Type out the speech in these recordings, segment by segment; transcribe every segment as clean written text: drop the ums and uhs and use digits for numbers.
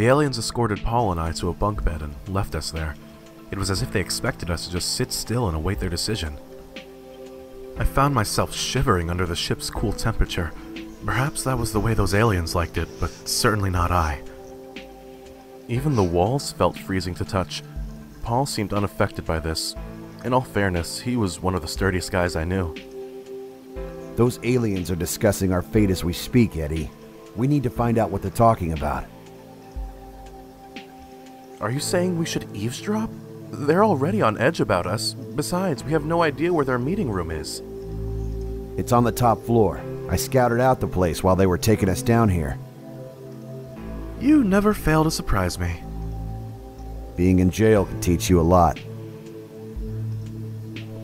The aliens escorted Paul and I to a bunk bed and left us there. It was as if they expected us to just sit still and await their decision. I found myself shivering under the ship's cool temperature. Perhaps that was the way those aliens liked it, but certainly not I. Even the walls felt freezing to touch. Paul seemed unaffected by this. In all fairness, he was one of the sturdiest guys I knew. Those aliens are discussing our fate as we speak, Eddie. We need to find out what they're talking about. Are you saying we should eavesdrop? They're already on edge about us. Besides, we have no idea where their meeting room is. It's on the top floor. I scouted out the place while they were taking us down here. You never fail to surprise me. Being in jail can teach you a lot.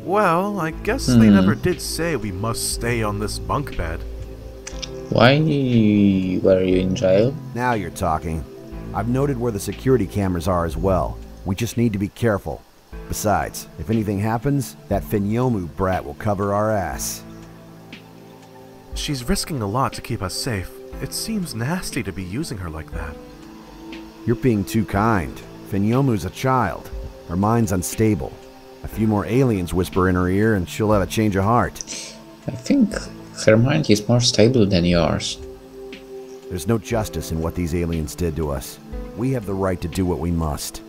Well, I guess they never did say we must stay on this bunk bed. Why were you in jail? Now you're talking. I've noted where the security cameras are as well. We just need to be careful. Besides, if anything happens, that Finyomu brat will cover our ass. She's risking a lot to keep us safe. It seems nasty to be using her like that. You're being too kind. Finyomu's a child. Her mind's unstable. A few more aliens whisper in her ear and she'll have a change of heart. I think her mind is more stable than yours. There's no justice in what these aliens did to us. We have the right to do what we must.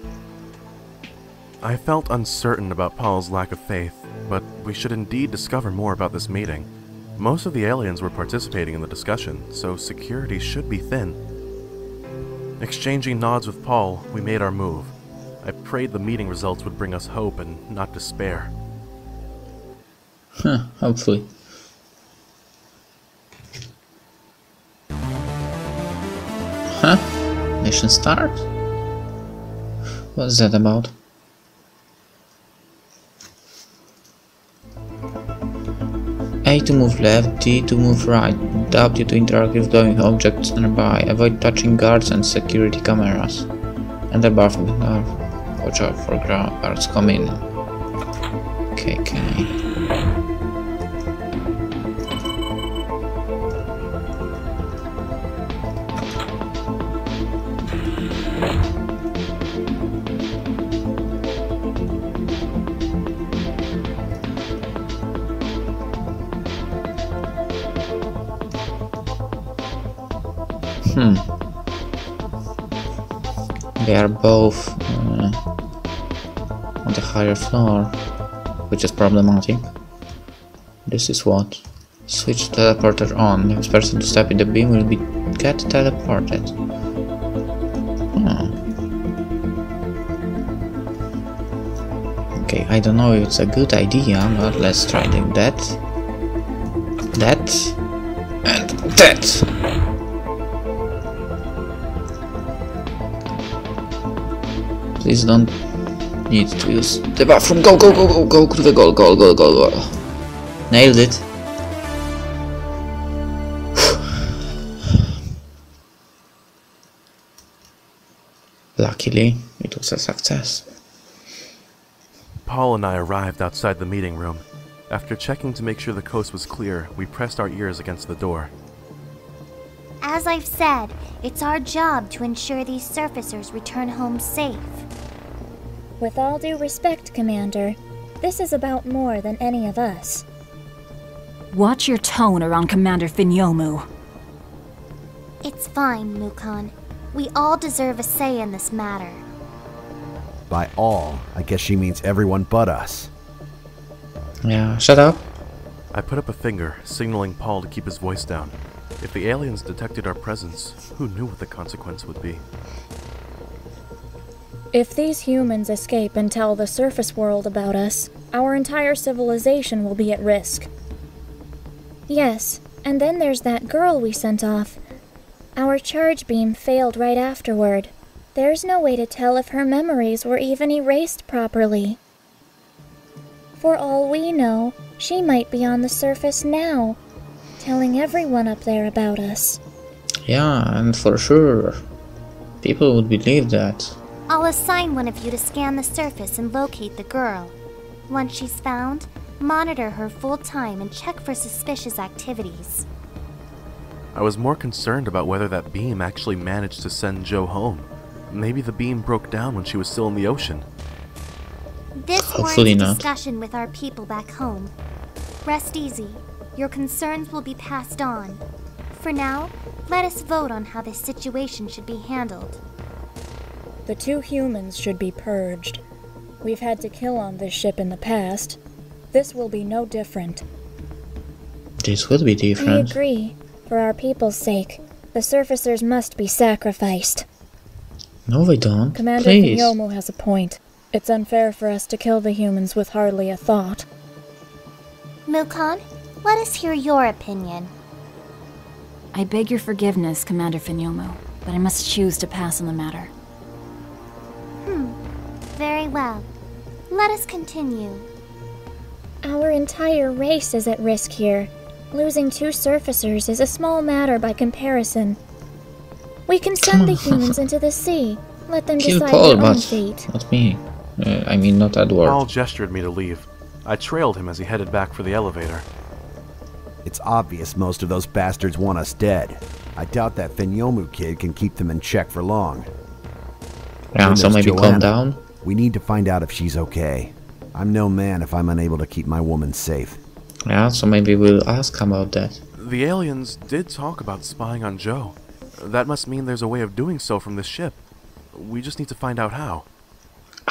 I felt uncertain about Paul's lack of faith, but we should indeed discover more about this meeting. Most of the aliens were participating in the discussion, so security should be thin. Exchanging nods with Paul, we made our move. I prayed the meeting results would bring us hope and not despair. Hopefully. Mission start? What's that about? A to move left, D to move right, W to interact with glowing objects nearby, avoid touching guards and security cameras. Enter bar from the north. Watch out for guards coming. Okay. They are both on the higher floor, which is problematic. This is what? Switch teleporter on. Next person to step in the beam will get teleported. Okay, I don't know if it's a good idea, but let's try doing that. And that! Please don't need to use the bathroom. Go to the goal. Nailed it. Luckily, it was a success. Paul and I arrived outside the meeting room. After checking to make sure the coast was clear, we pressed our ears against the door. As I've said, it's our job to ensure these surfacers return home safe. With all due respect, Commander, this is about more than any of us. Watch your tone around Commander Finyomu. It's fine, Mukon. We all deserve a say in this matter. By all, I guess she means everyone but us. Yeah, shut up. I put up a finger, signaling Paul to keep his voice down. If the aliens detected our presence, who knew what the consequence would be? If these humans escape and tell the surface world about us, our entire civilization will be at risk. Yes, and then there's that girl we sent off. Our charge beam failed right afterward. There's no way to tell if her memories were even erased properly. For all we know, she might be on the surface now, telling everyone up there about us. Yeah, and for sure, people would believe that. I'll assign one of you to scan the surface and locate the girl. Once she's found, monitor her full-time and check for suspicious activities. I was more concerned about whether that beam actually managed to send Joe home. Maybe the beam broke down when she was still in the ocean. This Hopefully warrants a not. discussion with our people back home. Rest easy. Your concerns will be passed on. For now, let us vote on how this situation should be handled. The 2 humans should be purged. We've had to kill on this ship in the past. This will be no different. This would be I different. agree. For our people's sake, the surfacers must be sacrificed. No, we don't. Commander Please. Finyomu has a point. It's unfair for us to kill the humans with hardly a thought. Mukon, let us hear your opinion. I beg your forgiveness, Commander Finyomu, but I must choose to pass on the matter. Very well. Let us continue. Our entire race is at risk here. Losing 2 surfacers is a small matter by comparison. We can send the humans into the sea. Let them Kill decide Paul, their own but fate. not me. I mean, not Edward. Paul gestured me to leave. I trailed him as he headed back for the elevator. It's obvious most of those bastards want us dead. I doubt that Finyomu kid can keep them in check for long. Yeah, so Then there's maybe calm Joanna. down. We need to find out if she's okay. I'm no man if I'm unable to keep my woman safe. Yeah, so maybe we'll ask about that. The aliens did talk about spying on Joe. That must mean there's a way of doing so from this ship. We just need to find out how.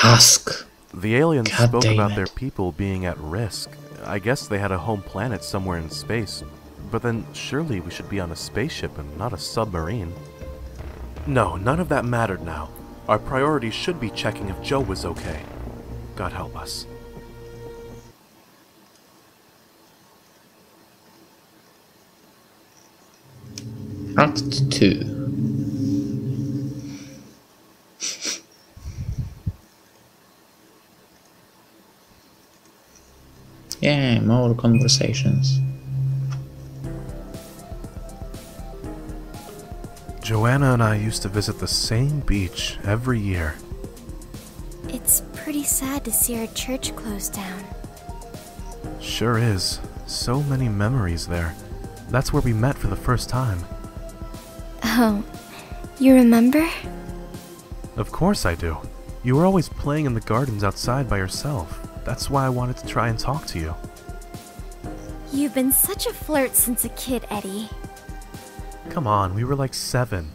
Ask. The aliens God spoke damn about it. their people being at risk. I guess they had a home planet somewhere in space. But then surely we should be on a spaceship and not a submarine. No, none of that mattered now. Our priority should be checking if Joe was okay. God help us. Act 2. Yeah, more conversations. Joanna and I used to visit the same beach every year. It's pretty sad to see our church close down. Sure is. So many memories there. That's where we met for the first time. Oh, you remember? Of course I do. You were always playing in the gardens outside by yourself. That's why I wanted to try and talk to you. You've been such a flirt since a kid, Eddie. Come on, we were like 7.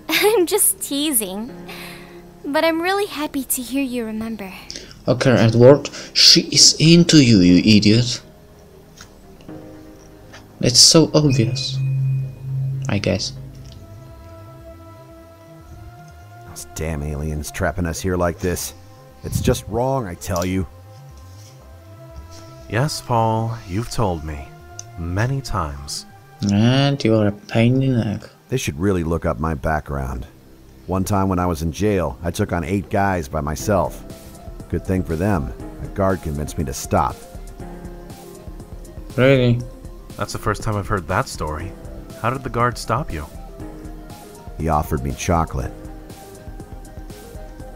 I'm just teasing. But I'm really happy to hear you remember. Okay, Edward, she is into you, you idiot. It's so obvious. I guess. Those damn aliens trapping us here like this. It's just wrong, I tell you. Yes, Paul, you've told me. Many times. And you're a pain in the neck. They should really look up my background. One time when I was in jail, I took on 8 guys by myself. Good thing for them, a guard convinced me to stop. Really? That's the first time I've heard that story. How did the guard stop you? He offered me chocolate.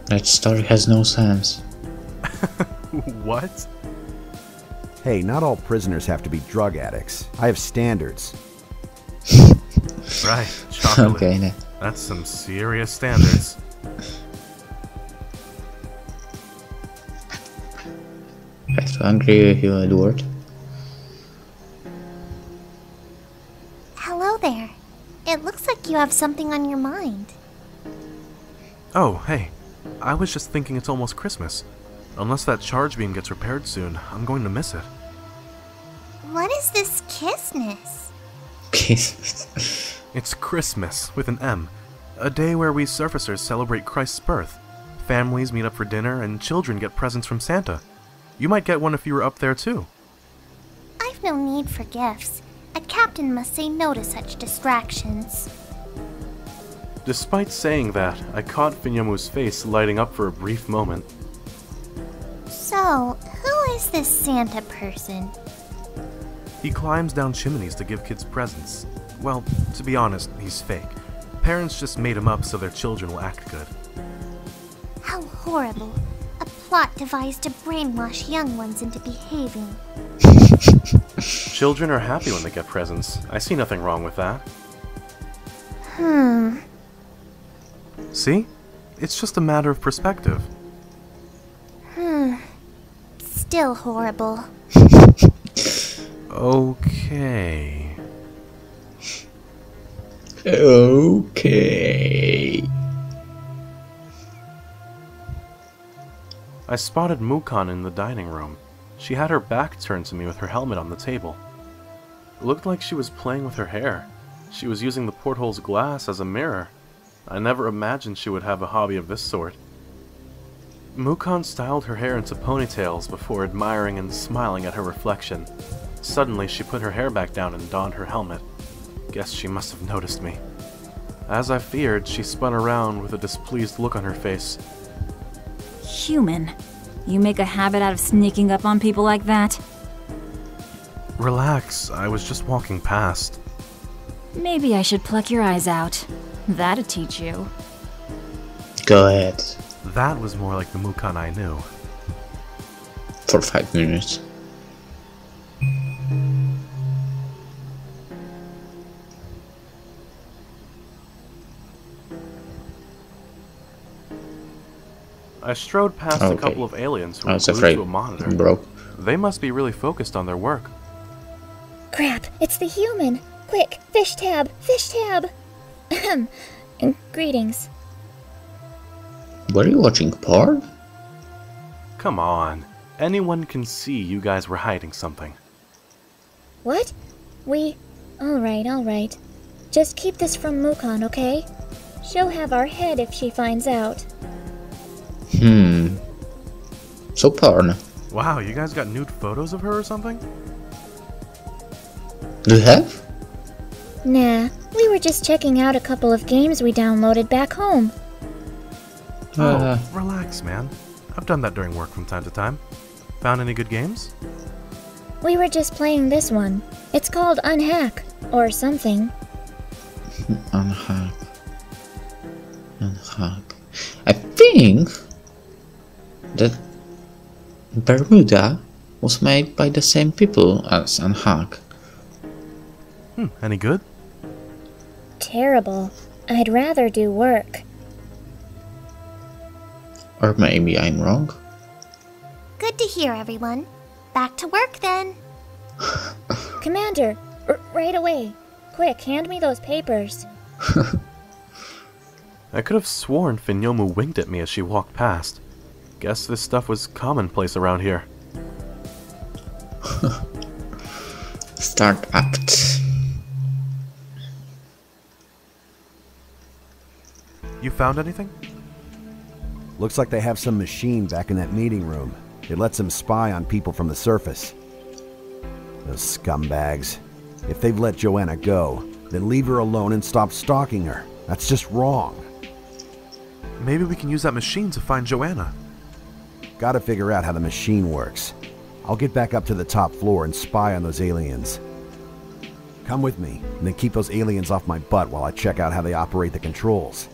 That story has no sense. What? Hey, not all prisoners have to be drug addicts. I have standards. Right, chocolate. Okay, then. That's some serious standards. I have to agree with you, Edward. Hello there. It looks like you have something on your mind. Oh, hey. I was just thinking it's almost Christmas. Unless that charge beam gets repaired soon, I'm going to miss it. What is this kissness? It's Christmas, with an M. A day where we surfacers celebrate Christ's birth. Families meet up for dinner, and children get presents from Santa. You might get one if you were up there too. I've no need for gifts. A captain must say no to such distractions. Despite saying that, I caught Finyamu's face lighting up for a brief moment. So, who is this Santa person? He climbs down chimneys to give kids presents. Well, to be honest, he's fake. Parents just made him up so their children will act good. How horrible. A plot devised to brainwash young ones into behaving. Children are happy when they get presents. I see nothing wrong with that. See? It's just a matter of perspective. Still horrible. Okay. Okay. I spotted Mukon in the dining room. She had her back turned to me with her helmet on the table. It looked like she was playing with her hair. She was using the porthole's glass as a mirror. I never imagined she would have a hobby of this sort. Mukon styled her hair into ponytails before admiring and smiling at her reflection. Suddenly, she put her hair back down and donned her helmet. Guess she must have noticed me. As I feared, she spun around with a displeased look on her face. Human. You make a habit out of sneaking up on people like that? Relax, I was just walking past. Maybe I should pluck your eyes out. That'd teach you. Go ahead. That was more like the Mukon I knew. For 5 minutes. I strode past a couple of aliens who I were was glued afraid. to a monitor. Broke. They must be really focused on their work. Crap, it's the human! Quick, fish tab! Fish tab! Ahem. Greetings. Were you watching porn? Come on. Anyone can see you guys were hiding something. What? Alright. Just keep this from Mukon, okay? She'll have our head if she finds out. So porn. Wow, you guys got nude photos of her or something? Do you have? Nah, we were just checking out a couple of games we downloaded back home. Relax, man. I've done that during work from time to time. Found any good games? We were just playing this one. It's called Unhack, or something. Unhack. I think that Bermuda was made by the same people as Unhack. Any good? Terrible. I'd rather do work. Or maybe I'm wrong. Good to hear, everyone. Back to work then. Commander, right away. Quick, hand me those papers. I could have sworn Finyomu winked at me as she walked past. Guess this stuff was commonplace around here. Start act. You found anything? Looks like they have some machine back in that meeting room. It lets them spy on people from the surface. Those scumbags. If they've let Joanna go, then leave her alone and stop stalking her. That's just wrong. Maybe we can use that machine to find Joanna. Gotta figure out how the machine works. I'll get back up to the top floor and spy on those aliens. Come with me, and then keep those aliens off my butt while I check out how they operate the controls.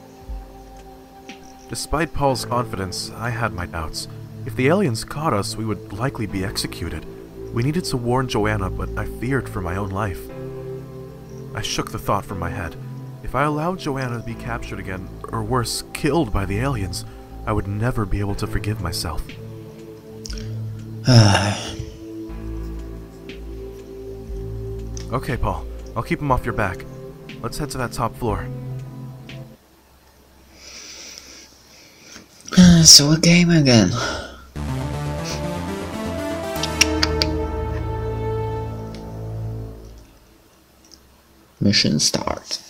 Despite Paul's confidence, I had my doubts. If the aliens caught us, we would likely be executed. We needed to warn Joanna, but I feared for my own life. I shook the thought from my head. If I allowed Joanna to be captured again, or worse, killed by the aliens, I would never be able to forgive myself. Okay, Paul. I'll keep him off your back. Let's head to that top floor. So a game again. Mission start.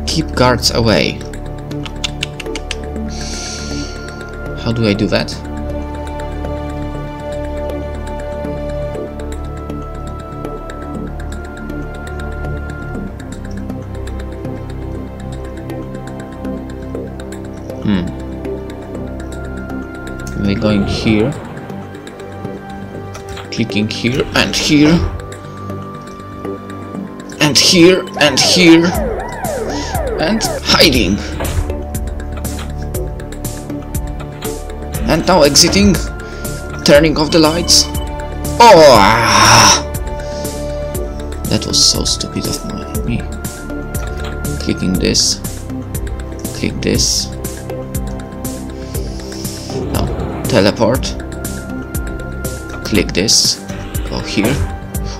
Keep guards away. How do I do that? We're going here, clicking here and here, and here and here, and hiding, and now exiting, turning off the lights. Oh, that was so stupid of me. Clicking this. Click this. Now, teleport. Click this. Go here.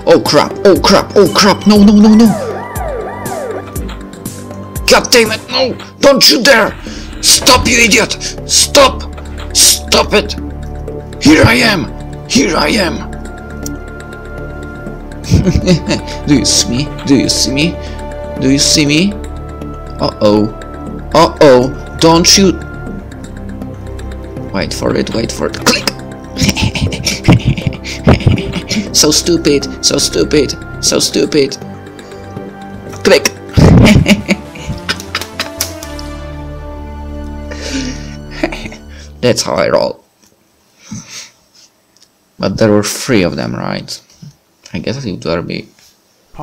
Oh crap! Oh crap! Oh crap! No, no, no, no! God damn it! No! Don't you dare! Stop, you idiot! Stop! Stop it! Here I am! Here I am! Do you see me? Do you see me? Do you see me? Uh-oh. Uh-oh. Don't you... Wait for it, wait for it. Click! So stupid, so stupid, so stupid. Click! That's how I roll. But there were 3 of them, right? I guess it will be...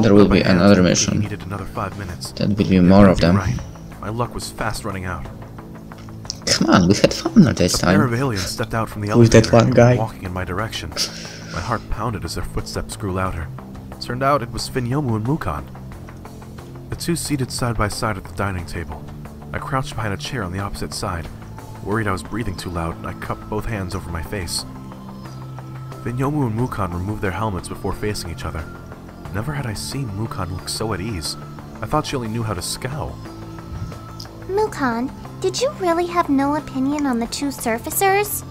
There will be another mission. Another 5 minutes. That will be more of them. Right. My luck was fast running out. Come on, we had fun at this time. A pair of aliens stepped out from the With elevator that one guy. walking in my direction. My heart pounded as their footsteps grew louder. Turned out it was Finyomu and Mukon. The two seated side by side at the dining table. I crouched behind a chair on the opposite side. Worried I was breathing too loud, I cupped both hands over my face. Finyomu and Mukon removed their helmets before facing each other. Never had I seen Mukon look so at ease. I thought she only knew how to scowl. Mukon, did you really have no opinion on the 2 surfacers?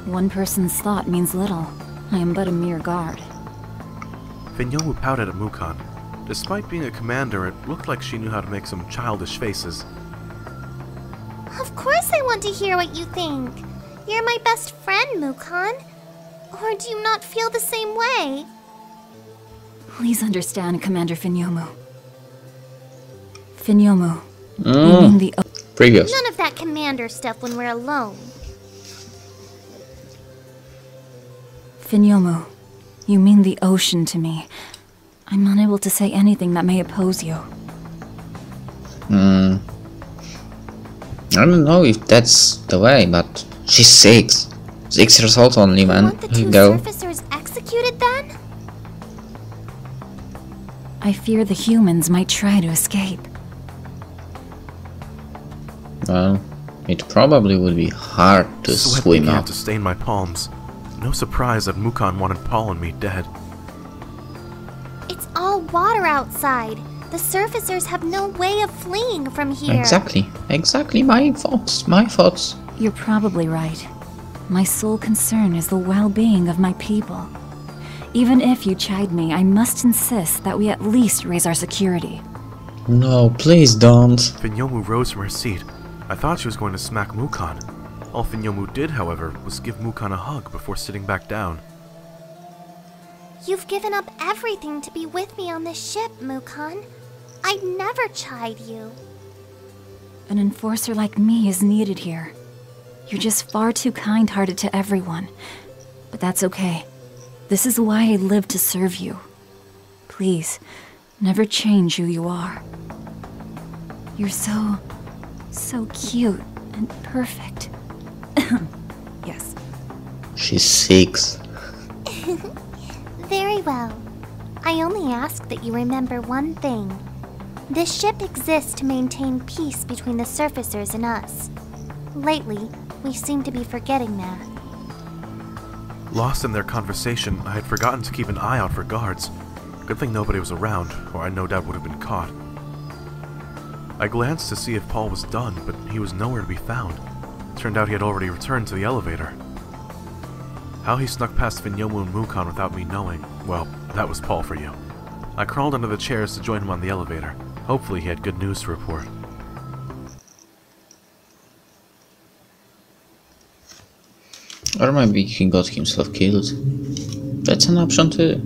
One person's thought means little. I am but a mere guard. Finyomu pouted at Mukon. Despite being a commander, it looked like she knew how to make some childish faces. Of course I want to hear what you think. You're my best friend, Mukon. Or do you not feel the same way? Please understand, Commander Finyomu. Finyomu, you mean the... Previous. None of that commander stuff when we're alone. Finyomu, you mean the ocean to me. I'm unable to say anything that may oppose you. I don't know if that's the way, but she's 6. 6 years old only, You man. want the 2 Go. surfacers executed then? I fear the humans might try to escape. Well, it probably would be hard to Sweat swim began up. to stain my palms. No surprise that Mukon wanted Paul and me dead. It's all water outside. The surfacers have no way of fleeing from here. Exactly. Exactly my thoughts. My thoughts. You're probably right. My sole concern is the well-being of my people. Even if you chide me, I must insist that we at least raise our security. No, please don't. Finyomu rose from her seat. I thought she was going to smack Mukon. All Finyomu did, however, was give Mukon a hug before sitting back down. You've given up everything to be with me on this ship, Mukon. I'd never chide you. An enforcer like me is needed here. You're just far too kind-hearted to everyone. But that's okay. This is why I live to serve you. Please, never change who you are. You're so cute and perfect. Yes. She's 6. Very well. I only ask that you remember one thing. This ship exists to maintain peace between the surfacers and us. Lately, we seem to be forgetting that. Lost in their conversation, I had forgotten to keep an eye out for guards. Good thing nobody was around, or I no doubt would have been caught. I glanced to see if Paul was done, but he was nowhere to be found. Turned out he had already returned to the elevator. How he snuck past Finyomu and Mukon without me knowing, well, that was Paul for you. I crawled under the chairs to join him on the elevator. Hopefully he had good news to report. Or maybe he got himself killed. That's an option too.